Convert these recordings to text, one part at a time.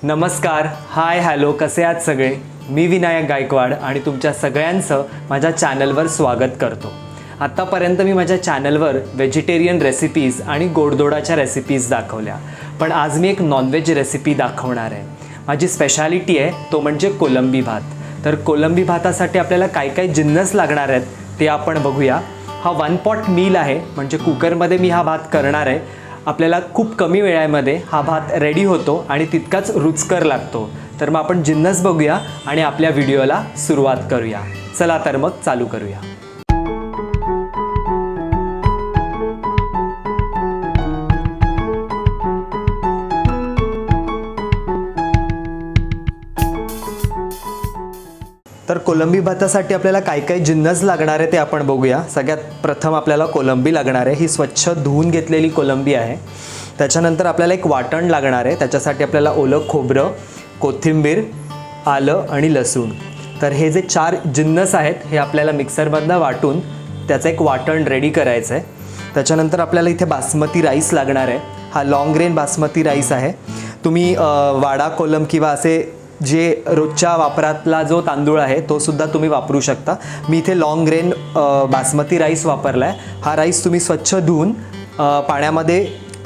नमस्कार, hi hello, कसे आहात सगळे? मी विनायक गायकवाड आणि तुमच्या सगळ्यांचं माझ्या चॅनलवर स्वागत करतो. आत्तापर्यंत मी माझ्या चॅनलवर व्हेजिटेरियन रेसिपीज आणि गोडधोडाच्या रेसिपीज दाखवल्या, पण आज मी एक नॉनव्हेज रेसिपी दाखवणार आहे. माझी स्पेशालिटी आहे तो म्हणजे कोलंबी भात. तर कोलंबी भातासाठी आपल्याला काय काय जिन्नस लागणार आहेत ते आपण बघूया. हा 1 पॉट मील आहे, म्हणजे कुकरमध्ये मी हा भात करणार आहे. आपल्याला खूप कमी वेळामध्ये हा भात रेडी होतो आणि तितकाच रुचकर लागतो. तर मग आपण जिन्नस बघूया आणि आपल्या व्हिडिओला सुरुवात करूया. चला तर मग चालू करूया. तर कोलंबी भातासाठी आपल्याला काय काय जिन्नस लागणार आहे ते आपण बघूया. सगळ्यात प्रथम आपल्याला कोलंबी लागणार आहे. ही स्वच्छ धुवून घेतलेली कोलंबी आहे. त्याच्यानंतर आपल्याला एक वाटण लागणार आहे. त्याच्यासाठी आपल्याला ओलं खोबरं, कोथिंबीर, आलं आणि लसूण. तर हे जे 4 जिन्नस आहेत हे आपल्याला मिक्सरमधनं वाटून त्याचं एक वाटण रेडी करायचं आहे. त्याच्यानंतर आपल्याला इथे बासमती राईस लागणार आहे. हा लॉंग ग्रेन बासमती राईस आहे. तुम्ही वाडा कोलम किंवा असे जे रोजच्या वापरातला जो तांदूळ आहे तो सुद्धा तुम्ही वापरू शकता. मी इथे लॉंग ग्रेन बासमती राईस वापरला आहे. हा राईस तुम्ही स्वच्छ धुवून पाण्यामध्ये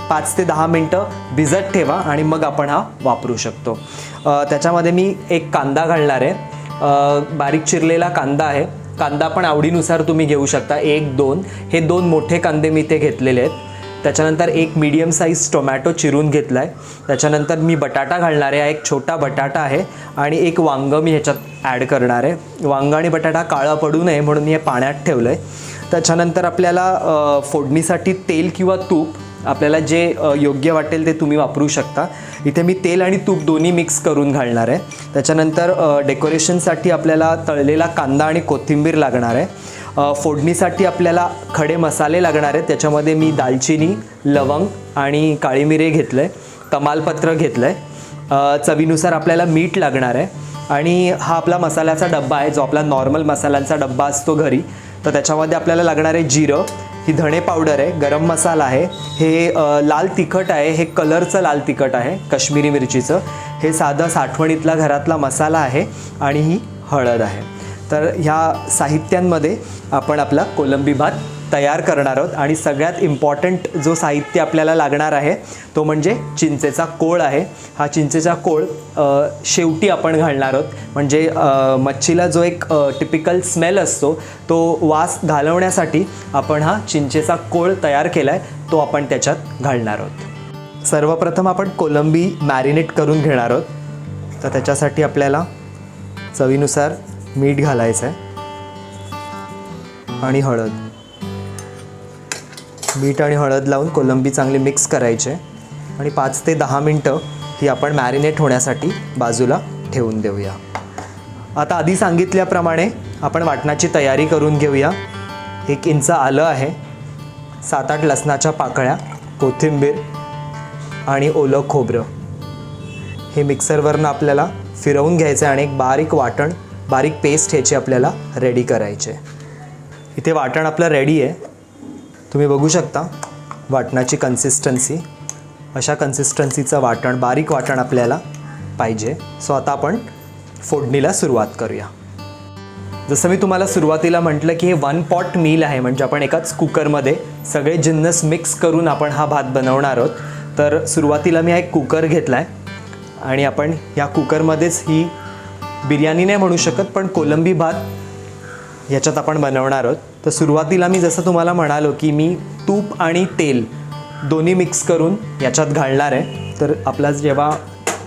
5 ते 10 मिनटं भिजत ठेवा आणि मग आपण हा वापरू शकतो. त्याच्यामध्ये मी एक कांदा घालणार आहे. बारीक चिरलेला कांदा आहे. कांदा पण आवडीनुसार तुम्ही घेऊ शकता. 1-2 हे 2 मोठे कांदे मी इथे घेतलेले आहेत. त्याच्यानंतर एक मीडियम साईज टोमॅटो चिरून घेतला आहे. त्याच्यानंतर मी बटाटा घालणार आहे. एक छोटा बटाटा आहे आणि एक वांगं मी ह्याच्यात ॲड करणार आहे. वांगं आणि बटाटा काळा पडू नये म्हणून मी हे पाण्यात ठेवलं आहे. त्याच्यानंतर आपल्याला फोडणीसाठी तेल किंवा तूप आपल्याला जे योग्य वाटेल ते तुम्ही वापरू शकता. इथे मी तेल आणि तूप दोन्ही मिक्स करून घालणार आहे. त्याच्यानंतर डेकोरेशनसाठी आपल्याला तळलेला कांदा आणि कोथिंबीर लागणार आहे. फोडणीसाठी आपल्याला खडे मसाले लागणार आहेत. त्याच्यामध्ये मी दालचिनी, लवंग आणि काळी मिरे घेतलं आहे. तमालपत्र घेतलं आहे. चवीनुसार आपल्याला मीठ लागणार आहे. आणि हा आपला मसाल्याचा डब्बा आहे जो आपला नॉर्मल मसाल्यांचा डब्बा असतो घरी. तर त्याच्यामध्ये आपल्याला लागणार आहे जिरं, ही धणे पावडर आहे, गरम मसाला आहे, हे लाल तिखट आहे, हे कलरचं लाल तिखट आहे काश्मीरी मिरचीचं, हे साधं साठवणीतला घरातला मसाला आहे आणि ही हळद आहे. तर ह्या साहित्यांमध्ये आपण आपला कोलंबी भात तयार करणार आहोत. आणि सगळ्यात इम्पॉर्टंट जो साहित्य आपल्याला लागणार आहे तो म्हणजे चिंचेचा कोळ आहे. हा चिंचेचा कोळ शेवटी आपण घालणार आहोत. म्हणजे मच्छीला जो एक टिपिकल स्मेल असतो तो वास घालवण्यासाठी आपण हा चिंचेचा कोळ तयार केला आहे, तो आपण त्याच्यात घालणार आहोत. सर्वप्रथम आपण कोलंबी मॅरिनेट करून घेणार आहोत. तर त्याच्यासाठी आपल्याला चवीनुसार मीठ घालायचं आहे आणि हळद. मीठ आणि हळद लावून कोलंबी चांगली मिक्स करायची आणि 5 ते 10 मिनटं ही आपण मॅरिनेट होण्यासाठी बाजूला ठेवून देऊया. आता आधी सांगितल्याप्रमाणे आपण वाटणाची तयारी करून घेऊया. 1 इंच आलं आहे, 7-8 लसणाच्या पाकळ्या, कोथिंबीर आणि ओलं खोबरं. हे मिक्सरवरनं आपल्याला फिरवून घ्यायचं आहे आणि एक बारीक वाटण, बारीक पेस्ट ह्याची आपल्याला रेडी करायची आहे. इथे वाटण आपलं रेडी आहे. तुम्ही बघू शकता वाटणाची कन्सिस्टन्सी. अशा कन्सिस्टन्सीचं वाटण, बारीक वाटण आपल्याला पाहिजे. सो आता आपण फोडणीला सुरुवात करूया. जसं मी तुम्हाला सुरुवातीला म्हटलं की हे 1 पॉट मील आहे, म्हणजे आपण एकाच कुकरमध्ये सगळे जिन्नस मिक्स करून आपण हा भात बनवणार आहोत. तर सुरुवातीला मी हा एक कुकर घेतला आहे आणि आपण या कुकरमध्येच ही बिर्याणी नाही म्हणू शकत, पण कोलंबी भात ह्याच्यात आपण बनवणार आहोत. तर सुरुवातीला मी जसं तुम्हाला म्हणालो की मी तूप आणि तेल दोन्ही मिक्स करून याच्यात घालणार आहे. तर आपला जेव्हा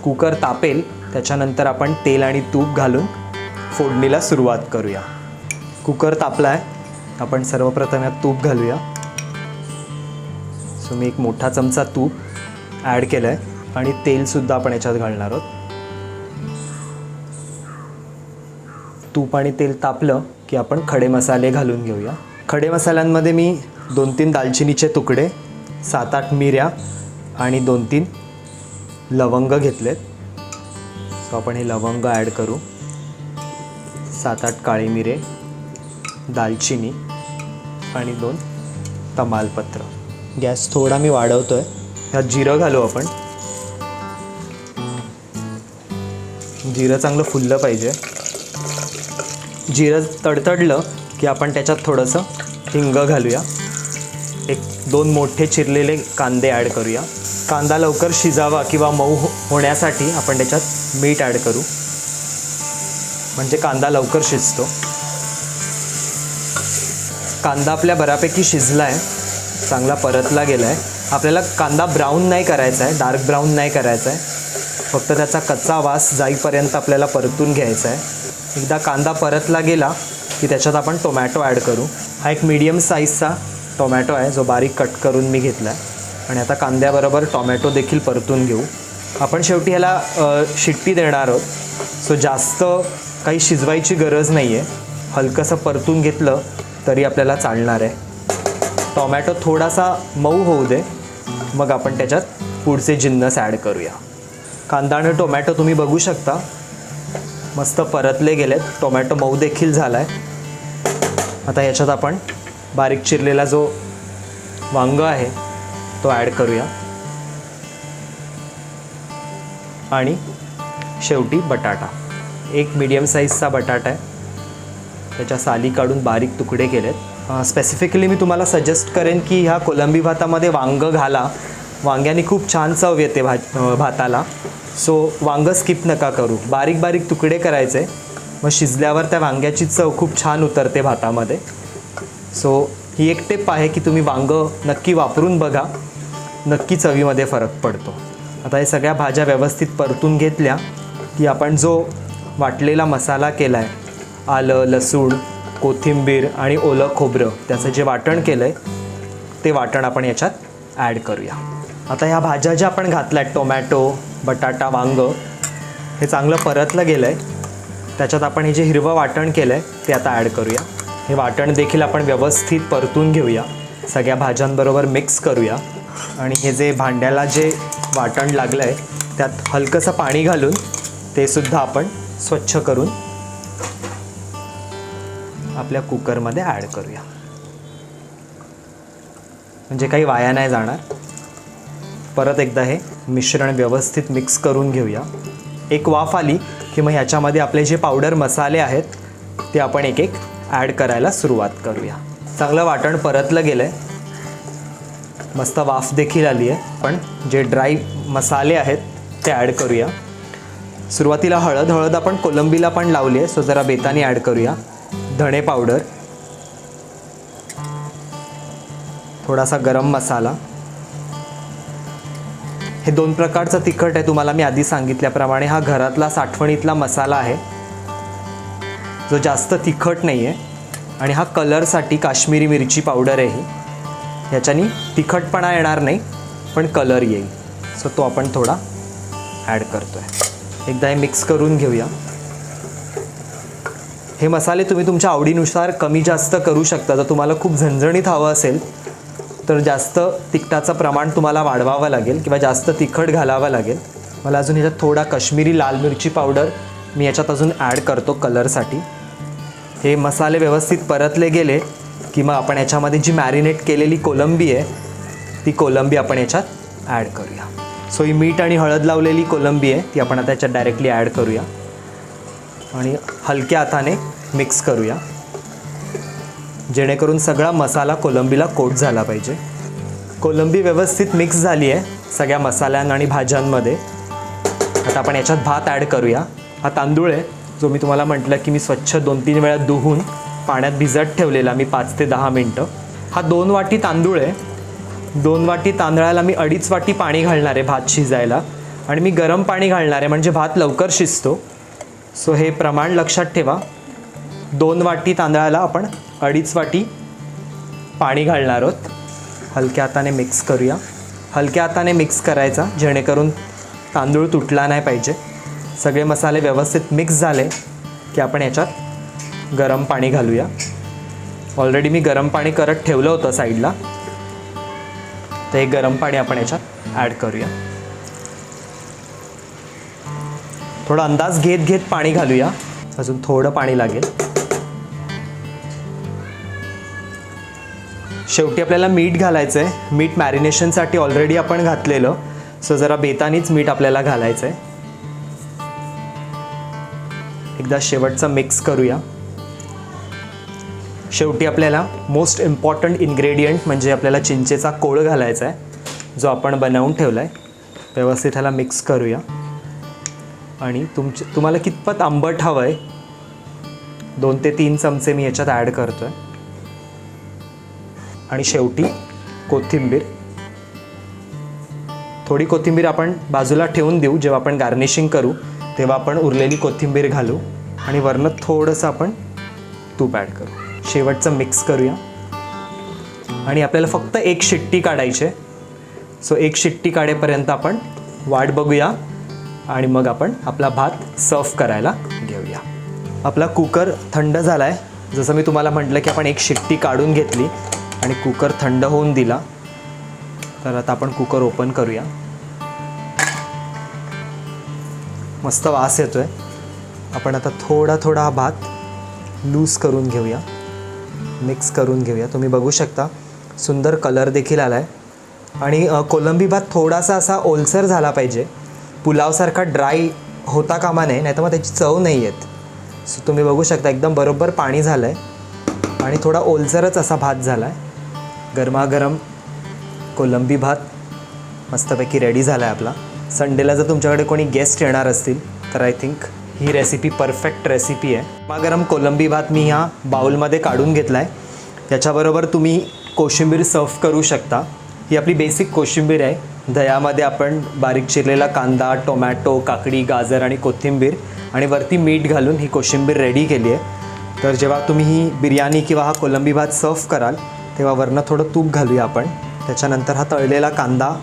कुकर तापेल त्याच्यानंतर आपण तेल आणि तूप घालून फोडणीला सुरुवात करूया. कुकर तापला आहे. आपण सर्वप्रथम यात तूप घालूया. सो मी एक मोठा चमचा तूप ॲड केलं आहे आणि तेलसुद्धा आपण याच्यात घालणार आहोत. तूप आणि तेल तापलं की आपण खडे मसाले घालून घेऊया. खडे मसाल्यांमध्ये मी 2-3 दालचिनीचे तुकडे, 7-8 मिऱ्या आणि 2-3 लवंग घेतलेत. सो आपण हे लवंग ॲड करू. 7-8 काळी मिरे, दालचिनी आणि 2 तमालपत्र. गॅस थोडा मी वाढवतो आहे. ह्यात जिरं घालू आपण. जिरं चांगलं फुललं पाहिजे. जिरं तडतडलं की आपण त्याच्यात थोडंसं हिंग घालूया. 1-2 मोठे चिरलेले कांदे ॲड करूया. कांदा लवकर शिजावा किंवा मऊ होण्यासाठी आपण त्याच्यात मीठ ॲड करू, म्हणजे कांदा लवकर शिजतो. कांदा आपल्या बऱ्यापैकी शिजला आहे, चांगला परतला गेला आहे. आपल्याला कांदा ब्राऊन नाही करायचा आहे, डार्क ब्राऊन नाही करायचा आहे, फक्त त्याचा कच्चा वास जाईपर्यंत आपल्याला परतून घ्यायचा आहे. एकदा कांदा परतला गेला की त्याच्यात आपण टोमॅटो ॲड करू. हा एक मीडियम साईजचा टोमॅटो आहे जो बारीक कट करून मी घेतला आहे. आणि आता कांद्याबरोबर टोमॅटो देखील परतून घेऊ. आपण शेवटी ह्याला शिट्टी देणार आहोत, सो जास्त काही शिजवायची गरज नाही आहे. हलकंसं परतून घेतलं तरी आपल्याला चालणार आहे. टोमॅटो थोडासा मऊ होऊ दे, मग आपण त्याच्यात पुढचे जिन्नस ॲड करूया. कांदा आणि टोमॅटो तुम्ही बघू शकता मस्त परतले गेलेत. टोमॅटो मऊ देखील झाला आहे. आता याच्यात आपण बारीक चिरलेला जो वांग आहे तो ॲड करूया. आणि शेवटी बटाटा. एक मीडियम साईजचा बटाटा आहे, त्याच्या साली काढून बारीक तुकडे केलेत. स्पेसिफिकली मी तुम्हाला सजेस्ट करेन की ह्या कोलंबी भातामध्ये वांग घाला. वांग्याने खूप छान चव येते भाताला. सो वांग स्किप नका करू, बारीक बारीक तुकडे करायचे, मग शिजल्यावर त्या वांग्याची चव खूप छान उतरते भातामध्ये. सो ही एक टिप आहे की तुम्ही वांग नक्की वापरून बघा, नक्की चवीमध्ये फरक पडतो. आता हे सगळ्या भाज्या व्यवस्थित परतून घेतल्या की आपण जो वाटलेला मसाला केला आहे, आलं, लसूण, कोथिंबीर आणि ओलं खोबरं, त्याचं जे वाटण केलं आहे ते वाटण आपण याच्यात ॲड करूया. आता ह्या भाज्या ज्या आपण घातल्या आहेत, टोमॅटो, बटाटा, वांग, हे चांगलं परतलं गेलं आहे. त्याच्यात आपण हे जे हिरवं वाटण केलं आहे ते आता ॲड करूया. हे वाटण देखील आपण व्यवस्थित परतून घेऊया, सगळ्या भाज्यांबरोबर मिक्स करूया. आणि हे जे भांड्याला जे वाटण लागलं आहे त्यात हलकंसं पाणी घालून ते सुद्धा आपण स्वच्छ करून आपल्या कुकरमध्ये ॲड करूया, म्हणजे काही वाया नाही जाणार. परत एकदा हे मिश्रण व्यवस्थित मिक्स करून घेऊया. एक वाफ आली की मग ह्याच्यामध्ये आपले जे पावडर मसाले आहेत ते आपण एक एक ॲड करायला सुरुवात करूया. चांगलं वाटण परतलं गेलं आहे, मस्त वाफ देखील आली आहे. पण जे ड्राय मसाले आहेत ते ॲड करूया. सुरुवातीला हळद आपण कोलंबीला पण लावली आहे, सो जरा बेतानी ॲड करूया. धणे पावडर, थोडासा गरम मसाला. हे 2 प्रकारचं तिखट आहे, तुम्हाला मी आधी सांगितल्याप्रमाणे. हा घरातला साठवणीतला मसाला आहे जो जास्त तिखट नाही आहे. आणि हा कलरसाठी काश्मीरी मिरची पावडर आहे ही. ह्याच्यानी तिखटपणा येणार नाही पण कलर येईल, सो तो आपण थोडा ॲड करतो आहे. एकदा हे मिक्स करून घेऊया. हे मसाले तुम्ही तुमच्या आवडीनुसार कमी जास्त करू शकता. जर तुम्हाला खूप झणझणीत हवं असेल तर जास्त तिखटाचं प्रमाण तुम्हाला वाढवावं लागेल किंवा जास्त तिखट घालावं लागेल. मला अजून ह्याच्यात थोडा काश्मीरी लाल मिरची पावडर मी याच्यात अजून ॲड करतो कलरसाठी. हे मसाले व्यवस्थित परतले गेले की मग आपण याच्यामध्ये जी मॅरिनेट केलेली कोलंबी आहे ती कोलंबी आपण याच्यात ॲड करूया. सो ही मीठ आणि हळद लावलेली कोलंबी आहे ती आपण आता याच्यात डायरेक्टली ॲड करूया आणि हलक्या हाताने मिक्स करूया, जेणेकरून सगळा मसाला कोलंबीला कोट झाला पाहिजे. कोलंबी व्यवस्थित मिक्स झाली आहे सगळ्या मसाल्यां आणि भाज्यांमध्ये. आता आपण याच्यात भात ॲड करूया. हा तांदूळ आहे जो मी तुम्हाला म्हटलं की मी स्वच्छ 2-3 वेळा धुवून पाण्यात भिजत ठेवलेला मी 5 ते 10 मिनटं. हा 2 वाटी तांदूळ आहे. 2 वाटी तांदळाला मी 2.5 वाटी पाणी घालणार आहे भात शिजायला. आणि मी गरम पाणी घालणार आहे म्हणजे भात लवकर शिजतो. सो हे प्रमाण लक्षात ठेवा. 2 वाटी तांदळाला आपण 2.5 वाटी पाणी घालणार आहोत. हलक्या हाताने मिक्स करूया. हलक्या हाताने मिक्स करायचा जेणेकरून तांदूळ तुटला नाही पाहिजे. सगळे मसाले व्यवस्थित मिक्स झाले की आपण याच्यात गरम पाणी घालूया. ऑलरेडी मी गरम पाणी करत ठेवलं होतं साईडला, तर हे गरम पाणी आपण याच्यात ॲड करूया. थोडा अंदाज घेत पाणी घालूया. अजून थोडं पाणी लागेल. शेवटी आपल्याला मीठ घालायचं आहे. मीठ मॅरिनेशनसाठी ऑलरेडी आपण घातलेलं, सो जरा बेतानीच मीठ आपल्याला घालायचं आहे. एकदा शेवटचं मिक्स करूया. शेवटी आपल्याला मोस्ट इम्पॉर्टंट इन्ग्रेडियंट म्हणजे आपल्याला चिंचेचा कोळ घालायचा आहे, जो आपण बनवून ठेवला आहे. व्यवस्थित ह्याला मिक्स करूया. आणि तुम्हाला कितपत आंबट हवं आहे 2 ते 3 चमचे मी याच्यात ॲड करतो आहे. आणि शेवटी कोथिंबीर, थोडी कोथिंबीर आपण बाजूला ठेवून देऊ. जेव्हा आपण गार्निशिंग करू तेव्हा आपण उरलेली कोथिंबीर घालू. आणि वरनं थोडंसं आपण तूप ॲड करू. शेवटचं मिक्स करूया. आणि आपल्याला फक्त 1 शिट्टी काढायची आहे. सो 1 शिट्टी काढेपर्यंत आपण वाट बघूया आणि मग आपण आपला भात सर्व करायला घेऊया. आपला कुकर थंड झाला आहे. जसं मी तुम्हाला म्हटलं की आपण 1 शिट्टी काढून घेतली आणि कुकर थंड होऊन दिला. तर आता आपण कुकर ओपन करूया. मस्त वास येतोय. आपण आता थोडा थोडा हा भात लूज करून घेऊया, मिक्स करून घेऊया. तुम्ही बघू शकता सुंदर कलर देखील आला आहे. आणि कोलंबी भात थोडासा असा ओलसर झाला पाहिजे, पुलावसारखा ड्राय होता कामा नये, नाही तर मग त्याची चव नाही येत. सो तुम्ही बघू शकता एकदम बरोबर पाणी झालं आहे आणि थोडा ओलसरच असा भात झाला आहे. गरमागरम कोलंबी भात मस्तपैकी रेडी झाला आहे आपला. संडेला जर तुमच्याकडे कोणी गेस्ट येणार असतील तर I think he recipe perfect recipe आहे. गरमागरम कोलंबी भात मी ह्या बाउलमध्ये काढून घेतला आहे. त्याच्याबरोबर तुम्ही कोशिंबीर सर्व करू शकता. ही आपली बेसिक कोशिंबीर आहे. दह्यामध्ये आपण बारीक चिरलेला कांदा, टोमॅटो, काकडी, गाजर आणि कोथिंबीर आणि वरती मीठ घालून ही कोशिंबीर रेडी केली आहे. तर जेव्हा तुम्ही ही बिर्याणी किंवा हा कोलंबी भात सर्व कराल तेव्हा वरनं थोडं तूप घालूया आपण. त्याच्यानंतर हा तळलेला कांदा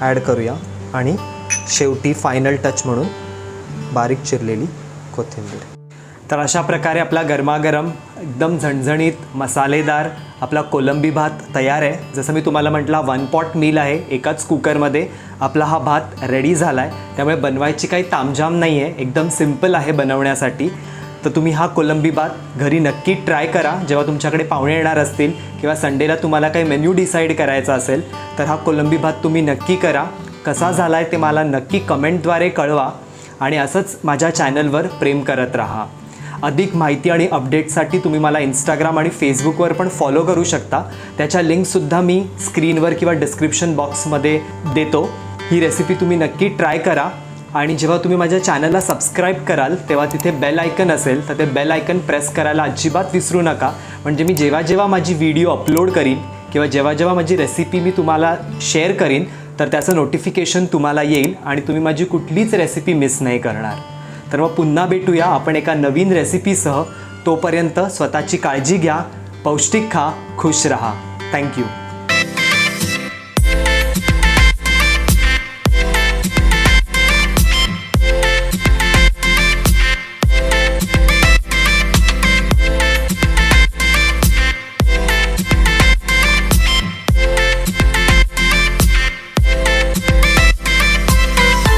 ॲड करूया आणि शेवटी फायनल टच म्हणून बारीक चिरलेली कोथिंबीर. तर अशा प्रकारे आपला गरमागरम एकदम झणझणीत मसालेदार आपला कोलंबी भात तयार आहे. जसं मी तुम्हाला म्हटलं 1 पॉट मील आहे. एकाच कुकरमध्ये आपला हा भात रेडी झाला आहे. त्यामुळे बनवायची काही तामझाम नाही आहे, एकदम सिम्पल आहे बनवण्यासाठी. तर तुम्ही हा कोलंबी भात घरी नक्की ट्राय करा. जेव्हा तुमच्याकडे पाहुणे येणार असतील किंवा संडेला तुम्हाला काही मेन्यू डिसाईड करायचा असेल तर हा कोलंबी भात तुम्ही नक्की करा. कसा झाला आहे ते मला नक्की कमेंटद्वारे कळवा आणि असंच माझ्या चॅनलवर प्रेम करत राहा. अधिक माहिती आणि अपडेट्ससाठी तुम्ही मला इंस्टाग्राम आणि फेसबुकवर पण फॉलो करू शकता. त्याच्या लिंकसुद्धा मी स्क्रीनवर किंवा डिस्क्रिप्शन बॉक्समध्ये देतो. ही रेसिपी तुम्ही नक्की ट्राय करा. आणि जेव्हा तुम्ही माझ्या चॅनलला सबस्क्राईब कराल तेव्हा तिथे बेल आयकन असेल तर ते बेल आयकन प्रेस करायला अजिबात विसरू नका. म्हणजे मी जेव्हा माझी व्हिडिओ अपलोड करीन किंवा जेव्हा माझी रेसिपी मी तुम्हाला शेअर करीन तर त्याचं नोटिफिकेशन तुम्हाला येईल आणि तुम्ही माझी कुठलीच रेसिपी मिस नाही करणार. तर मग पुन्हा भेटूया आपण एका नवीन रेसिपीसह. तोपर्यंत स्वतःची काळजी घ्या, पौष्टिक खा, खुश रहा. थँक्यू.